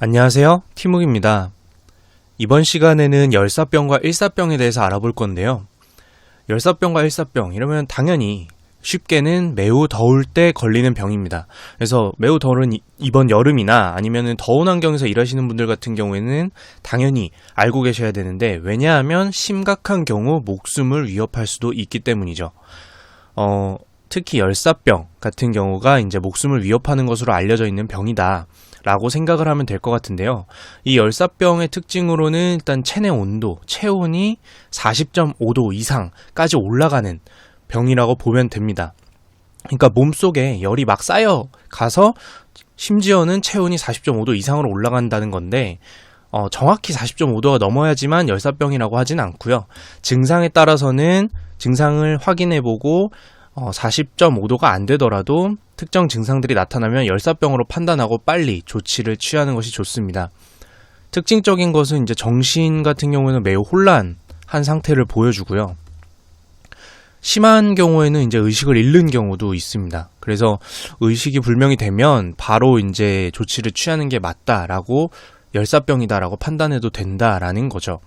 안녕하세요, 티묵입니다. 이번 시간에는 열사병과 일사병에 대해서 알아볼 건데요. 열사병과 일사병 이러면 당연히 쉽게는 매우 더울 때 걸리는 병입니다. 그래서 매우 더운 이번 여름이나 아니면 더운 환경에서 일하시는 분들 같은 경우에는 당연히 알고 계셔야 되는데, 왜냐하면 심각한 경우 목숨을 위협할 수도 있기 때문이죠. 특히 열사병 같은 경우가 이제 목숨을 위협하는 것으로 알려져 있는 병이다 라고 생각을 하면 될 것 같은데요. 이 열사병의 특징으로는 일단 체내 온도, 체온이 40.5도 이상까지 올라가는 병이라고 보면 됩니다. 그러니까 몸속에 열이 막 쌓여가서 심지어는 체온이 40.5도 이상으로 올라간다는 건데, 정확히 40.5도가 넘어야지만 열사병이라고 하진 않고요. 증상에 따라서는 증상을 확인해보고 40.5도가 안 되더라도 특정 증상들이 나타나면 열사병으로 판단하고 빨리 조치를 취하는 것이 좋습니다. 특징적인 것은 이제 정신 같은 경우에는 매우 혼란한 상태를 보여주고요. 심한 경우에는 이제 의식을 잃는 경우도 있습니다. 그래서 의식이 불명이 되면 바로 이제 조치를 취하는 게 맞다라고, 열사병이다라고 판단해도 된다라는 거죠.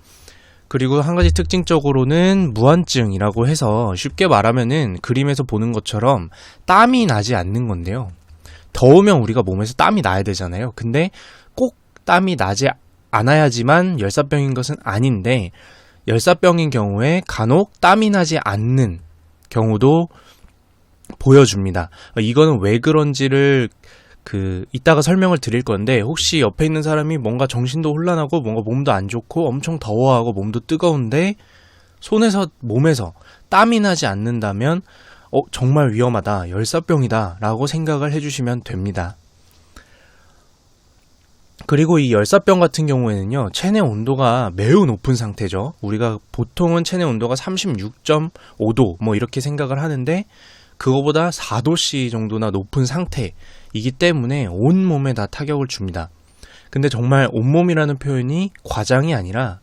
그리고 한 가지 특징적으로는 무한증이라고 해서 쉽게 말하면은 그림에서 보는 것처럼 땀이 나지 않는 건데요. 더우면 우리가 몸에서 땀이 나야 되잖아요. 근데 꼭 땀이 나지 않아야지만 열사병인 것은 아닌데, 열사병인 경우에 간혹 땀이 나지 않는 경우도 보여줍니다. 이거는 왜 그런지를 이따가 설명을 드릴 건데, 혹시 옆에 있는 사람이 뭔가 정신도 혼란하고 뭔가 몸도 안 좋고 엄청 더워하고 몸도 뜨거운데 손에서 몸에서 땀이 나지 않는다면 정말 위험하다, 열사병이다 라고 생각을 해주시면 됩니다. 그리고 이 열사병 같은 경우에는요, 체내 온도가 매우 높은 상태죠. 우리가 보통은 체내 온도가 36.5도 뭐 이렇게 생각을 하는데, 그거보다 4도씨 정도나 높은 상태이기 때문에 온몸에 다 타격을 줍니다. 근데 정말 온몸이라는 표현이 과장이 아니라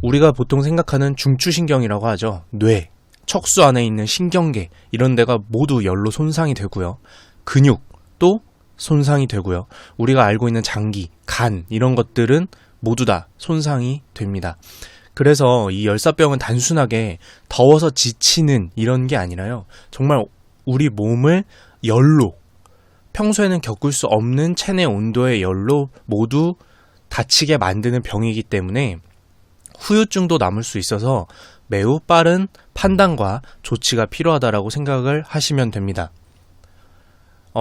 우리가 보통 생각하는 중추신경이라고 하죠. 뇌, 척수 안에 있는 신경계, 이런 데가 모두 열로 손상이 되고요. 근육도 손상이 되고요. 우리가 알고 있는 장기, 간, 이런 것들은 모두 다 손상이 됩니다. 그래서 이 열사병은 단순하게 더워서 지치는 이런 게 아니라요, 정말 우리 몸을 열로, 평소에는 겪을 수 없는 체내 온도의 열로 모두 다치게 만드는 병이기 때문에 후유증도 남을 수 있어서 매우 빠른 판단과 조치가 필요하다라고 생각을 하시면 됩니다.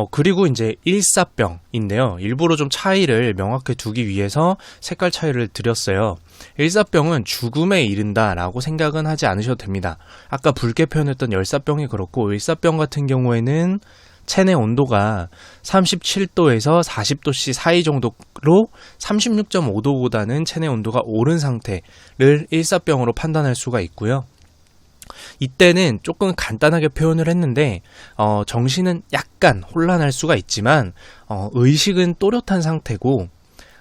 그리고 이제 일사병인데요. 일부러 좀 차이를 명확히 두기 위해서 색깔 차이를 드렸어요. 일사병은 죽음에 이른다라고 생각은 하지 않으셔도 됩니다. 아까 붉게 표현했던 열사병이 그렇고, 일사병 같은 경우에는 체내 온도가 37도에서 40도씨 사이 정도로 36.5도보다는 체내 온도가 오른 상태를 일사병으로 판단할 수가 있고요. 이때는 조금 간단하게 표현을 했는데, 정신은 약간 혼란할 수가 있지만 의식은 또렷한 상태고,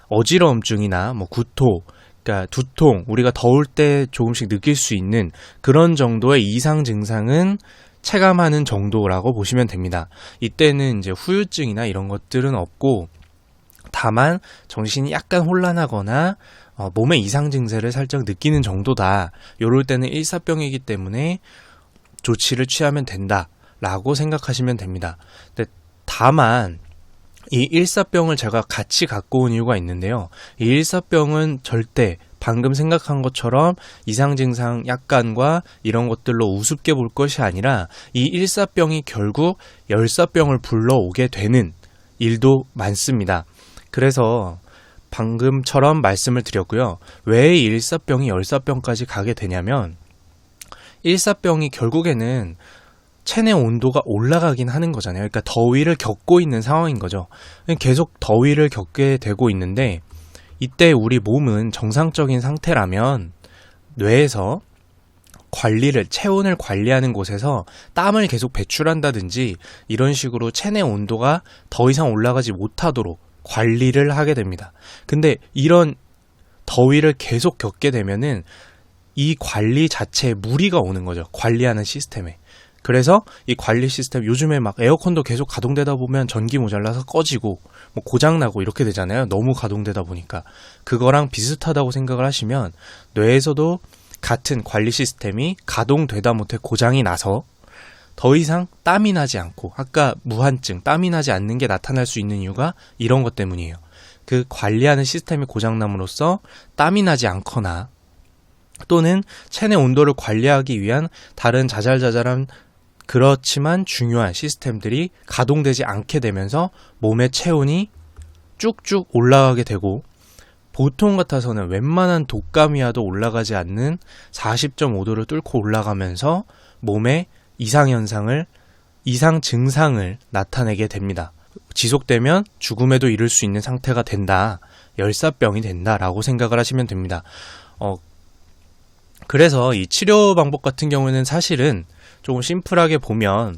어지러움증이나 뭐 구토, 그러니까 두통, 우리가 더울 때 조금씩 느낄 수 있는 그런 정도의 이상 증상은 체감하는 정도라고 보시면 됩니다. 이때는 이제 후유증이나 이런 것들은 없고, 다만 정신이 약간 혼란하거나 몸의 이상 증세를 살짝 느끼는 정도다. 요럴 때는 일사병이기 때문에 조치를 취하면 된다라고 생각하시면 됩니다. 근데 다만 이 일사병을 제가 같이 갖고 온 이유가 있는데요. 이 일사병은 절대 방금 생각한 것처럼 이상 증상 약간과 이런 것들로 우습게 볼 것이 아니라, 이 일사병이 결국 열사병을 불러오게 되는 일도 많습니다. 그래서 방금처럼 말씀을 드렸고요. 왜 일사병이 열사병까지 가게 되냐면, 일사병이 결국에는 체내 온도가 올라가긴 하는 거잖아요. 그러니까 더위를 겪고 있는 상황인 거죠. 계속 더위를 겪게 되고 있는데, 이때 우리 몸은 정상적인 상태라면 뇌에서 체온을 관리하는 곳에서 땀을 계속 배출한다든지 이런 식으로 체내 온도가 더 이상 올라가지 못하도록 관리를 하게 됩니다. 근데 이런 더위를 계속 겪게 되면은 이 관리 자체에 무리가 오는 거죠. 관리하는 시스템에. 그래서 이 관리 시스템, 요즘에 막 에어컨도 계속 가동되다 보면 전기 모자라서 꺼지고 뭐 고장나고 이렇게 되잖아요. 너무 가동되다 보니까. 그거랑 비슷하다고 생각을 하시면 뇌에서도 같은 관리 시스템이 가동되다 못해 고장이 나서 더 이상 땀이 나지 않고, 아까 무한증, 땀이 나지 않는 게 나타날 수 있는 이유가 이런 것 때문이에요. 그 관리하는 시스템이 고장남으로써 땀이 나지 않거나 또는 체내 온도를 관리하기 위한 다른 자잘자잘한 그렇지만 중요한 시스템들이 가동되지 않게 되면서 몸의 체온이 쭉쭉 올라가게 되고, 보통 같아서는 웬만한 독감이와도 올라가지 않는 40.5도를 뚫고 올라가면서 몸에 이상 증상을 나타내게 됩니다. 지속되면 죽음에도 이를 수 있는 상태가 된다. 열사병이 된다라고 생각을 하시면 됩니다. 그래서 이 치료 방법 같은 경우에는 사실은 조금 심플하게 보면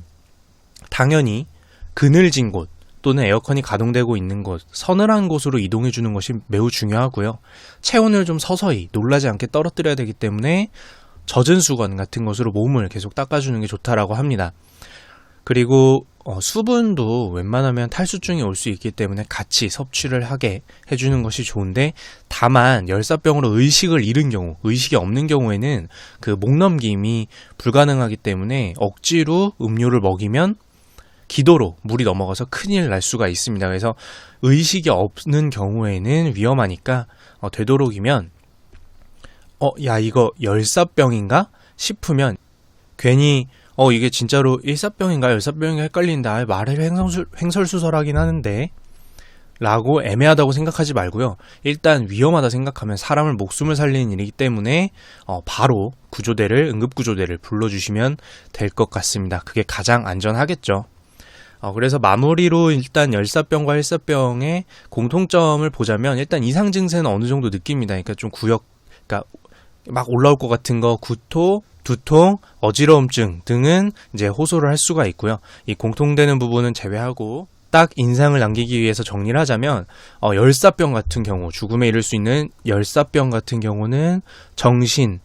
당연히 그늘진 곳 또는 에어컨이 가동되고 있는 곳, 서늘한 곳으로 이동해 주는 것이 매우 중요하고요. 체온을 좀 서서히 놀라지 않게 떨어뜨려야 되기 때문에 젖은 수건 같은 것으로 몸을 계속 닦아주는 게 좋다라고 합니다. 그리고 수분도 웬만하면 탈수증이 올 수 있기 때문에 같이 섭취를 하게 해주는 것이 좋은데, 다만 열사병으로 의식을 잃은 경우, 의식이 없는 경우에는 그 목넘김이 불가능하기 때문에 억지로 음료를 먹이면 기도로 물이 넘어가서 큰일 날 수가 있습니다. 그래서 의식이 없는 경우에는 위험하니까 되도록이면 야 이거 열사병인가 싶으면 괜히 이게 진짜로 일사병인가 열사병인가 헷갈린다, 말을 횡설수설하긴 하는데 라고 애매하다고 생각하지 말고요. 일단 위험하다 생각하면 사람을 목숨을 살리는 일이기 때문에 바로 응급구조대를 불러주시면 될 것 같습니다. 그게 가장 안전하겠죠. 그래서 마무리로 일단 열사병과 일사병의 공통점을 보자면, 일단 이상 증세는 어느 정도 느낍니다. 그러니까 좀 그러니까 막 올라올 것 같은 거, 구토, 두통, 어지러움증 등은 이제 호소를 할 수가 있고요. 이 공통되는 부분은 제외하고 딱 인상을 남기기 위해서 정리를 하자면, 열사병 같은 경우, 죽음에 이를 수 있는 열사병 같은 경우는 정신은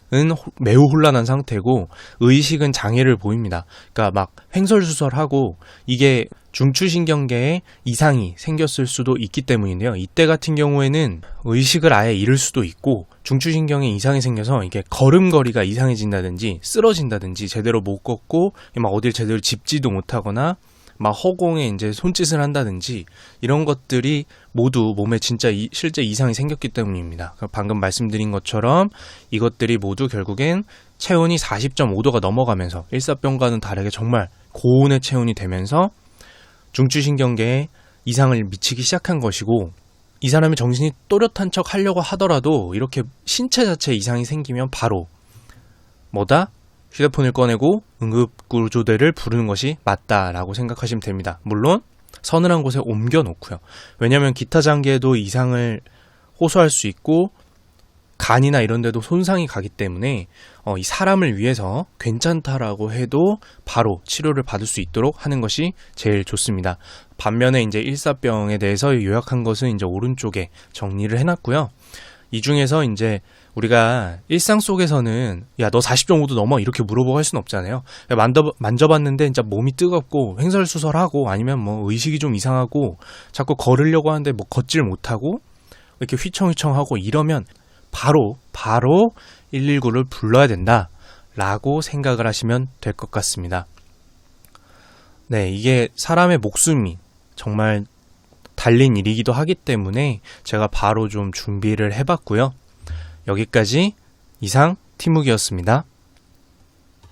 매우 혼란한 상태고 의식은 장애를 보입니다. 그러니까 막 횡설수설하고, 이게 중추신경계에 이상이 생겼을 수도 있기 때문인데요. 이때 같은 경우에는 의식을 아예 잃을 수도 있고, 중추신경에 이상이 생겨서 이게 걸음걸이가 이상해진다든지 쓰러진다든지, 제대로 못 걷고 막 어딜 제대로 짚지도 못하거나 막 허공에 이제 손짓을 한다든지, 이런 것들이 모두 몸에 진짜 실제 이상이 생겼기 때문입니다. 방금 말씀드린 것처럼 이것들이 모두 결국엔 체온이 40.5도가 넘어가면서 일사병과는 다르게 정말 고온의 체온이 되면서 중추신경계에 이상을 미치기 시작한 것이고, 이 사람이 정신이 또렷한 척 하려고 하더라도 이렇게 신체 자체에 이상이 생기면 바로 휴대폰을 꺼내고 응급구조대를 부르는 것이 맞다라고 생각하시면 됩니다. 물론 서늘한 곳에 옮겨놓고요. 왜냐하면 기타 장기에도 이상을 호소할 수 있고 간이나 이런 데도 손상이 가기 때문에 이 사람을 위해서 괜찮다라고 해도 바로 치료를 받을 수 있도록 하는 것이 제일 좋습니다. 반면에 이제 일사병에 대해서 요약한 것은 이제 오른쪽에 정리를 해놨고요. 이 중에서 이제 우리가 일상 속에서는 야 너 40.5도 넘어 이렇게 물어보고 할 수는 없잖아요. 만져봤는데 진짜 몸이 뜨겁고 횡설수설하고, 아니면 뭐 의식이 좀 이상하고 자꾸 걸으려고 하는데 뭐 걷질 못하고 이렇게 휘청휘청하고 이러면 바로 119를 불러야 된다라고 생각을 하시면 될 것 같습니다. 네, 이게 사람의 목숨이 정말 달린 일이기도 하기 때문에 제가 바로 좀 준비를 해봤고요. 여기까지 이상 티묵이었습니다.